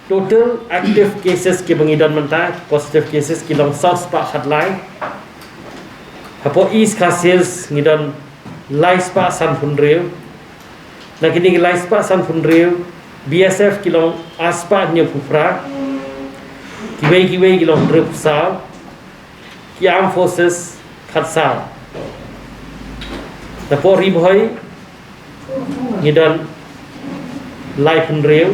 total active cases ki bangidon mentah positive cases ki long South Spa khatlai hapo East Khasiels ngidon Lai Spa San Phunreu lagi ni Lai Spa San Phunreu BSF ki long Aspa Nyo Phufra kiwei ki long Drep Sao ki Armed Forces Khatsao hapo Ribhoi ngidon Lai Phunreu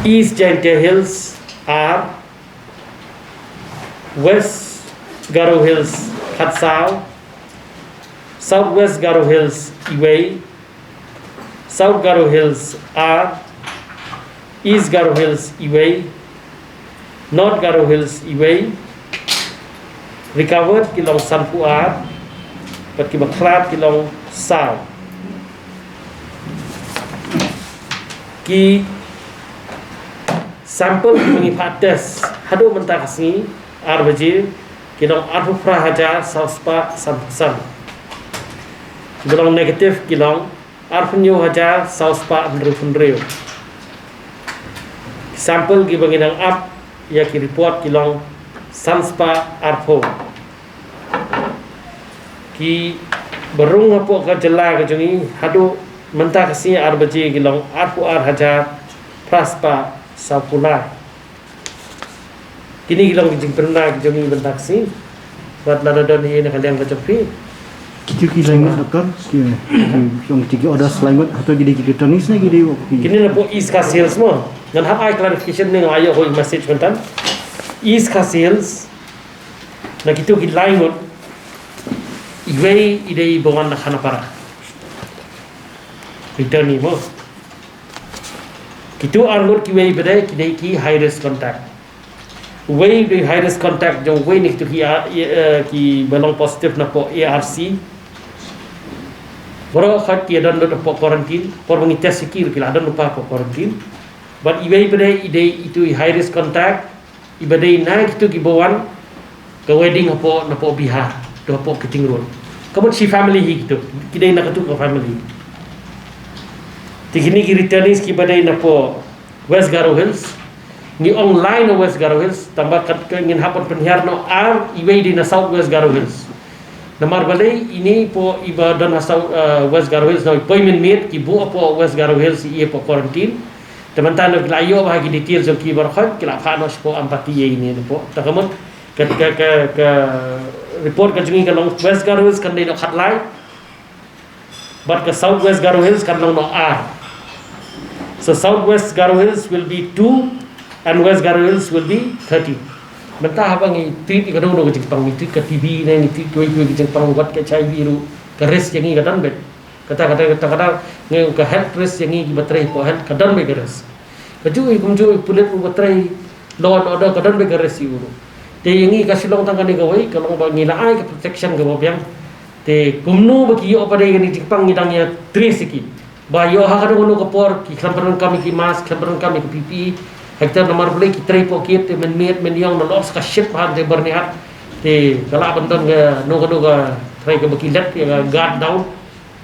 East Giant Hills are West Garo Hills Khatsao, Southwest Garo Hills Iway, South Garo Hills are East Garo Hills Iway, North Garo Hills Iway, recovered kilong Sanpu are, but kibaklat kilong Sao. Ki sampel mengi pates hadu mentah kesini arbajir kilong arfu prahaja sauspa sampusan kilong negatif kilong arfu nyu haja sauspa andreu sampel gi banginang up ya ki report kilong sanspa arfu ki berung hapo ka jela ka jungi hadu mentah kesini arbajir kilong arfu haja praspa Sapulai. Kini gilang kijing pernah kijungi bentaksi. Buat nada don ini kalian kecopi. Kita kilangat dokter. Yang tiga ada selamat atau jadi kita tenis lagi dia. Kini lepo East Khasiels semua. Dan hab I clarification ni ayo hoi message bentan. East Khasiels. Nak itu kilangat. Iway idei bongan nak khana para. Return ni mo. Kitu angut ki way bedai kidai ki high risk contact. Way di high risk contact jong way ni tu ki belong positif na po ARC. Boro khat ki dan do po quarantine, por bangi test sikir ki adan lupa po quarantine. But iway bedai idai itu high risk contact, ibadai na kitu ki bawan ke wedding po na po Bihar, do po Keting Road. Kamu si family hi kitu, kidai na katu ko family. Tigini ki returnees ki badai na po West Garo Hills ni online na West Garo Hills tambah kat ngin hapon penhiar no ar iway di na South West Garo Hills namar balai ini po iba dan na South West Garo Hills na appointment made ki bu po West Garo Hills i po quarantine teman-teman no layo bahagi details ki barkhat kila khano po ampati ini po takamot ke report ka jungi ka long West Garo Hills kan dei no khatlai but ke South West Garo Hills kan long no ar. So Southwest Garo Hills will be 2 and West Garo Hills will be 30. Mentah abang ni tweet ka dong ke Jepang ni tweet ke TV ni tweet koi ke Jepang buat ke chai biru ke risk yang ni kadan bet. Kata ngai ke health risk yang ni ki batrai po health kadan be ke risk. Kaju kumju pulit u batrai law and order kadan be ke risk uru. Te yang ni kasih long tangkan ni kawai kalau bang ngilai ke protection ke bobiang. Te kumnu bagi yo pada ni Jepang ni dang ya 3 sikit. Bayo hakado ngono kapor ki klamperan kami ki mask klamperan kami ki PPE hektar nomor boleh ki tray pocket men yang lolos ka ship han te bernihat te kala banton ga no ga tray ka bakilat ya guard down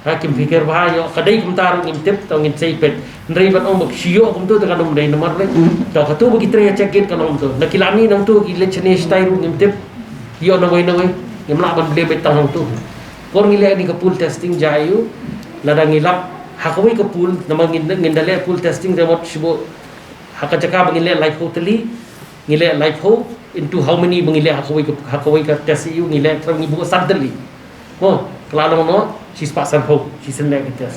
hakim fikir bahayo kadai kumtar ngintip tau ngin saipet ndrei ban om bakshio kum tu takadum dai nomor boleh tau katu bagi tray check in kalom tu nakilami nang tu ki lechne style ngintip yo nawai ngimla ban bele betang tu por ngile ni ka pool testing jayu ladang ngilap hakawai ke pool nama ngindale pool testing remote shibo hakajaka bangile life totally ngile life ho into how many bangile hakawai ka test you ngile terang ibu suddenly oh kelalo no she's pasan ho she's in negative test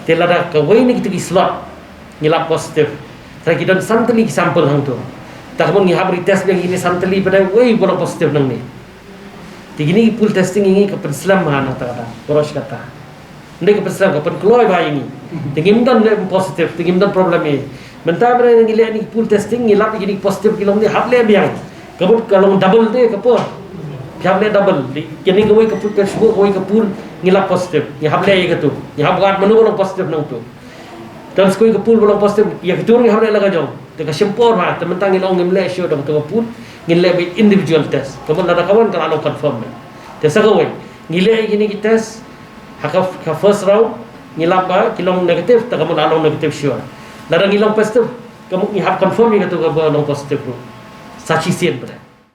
telada kawai ni kita ki slot ngilap positive tra kita suddenly sample hang tu takmun ngi habri test yang ini suddenly pada wei bola positive nang ni tigini pool testing ini ke penslam mana ta boros kata ndai ke pesang ke keluar bayi ni tingim dan positif tingim dan problem ni mentah berani ngile ni pool testing ngilap ini positif kilom ni hable biang kabut kalau double tu ke apa hable double kini koi ke pool Facebook koi ke pool ngilap positif ni hable ye ke tu ni habgat menu bolong positif nang tu dan koi ke pool bolong positif ya ketur ni hable laga jong te ka sempor ma tementang ngilong ngimle show dong ke pool ngile be individual test kabut ada kawan kalau confirm te sagawai ngile ini kita test haka first round ngilap ba kilong negatif ta kamu along negatif sure Larang ilong positif, kamu ihap confirm ni kata long positif ru. Sachi sien pada.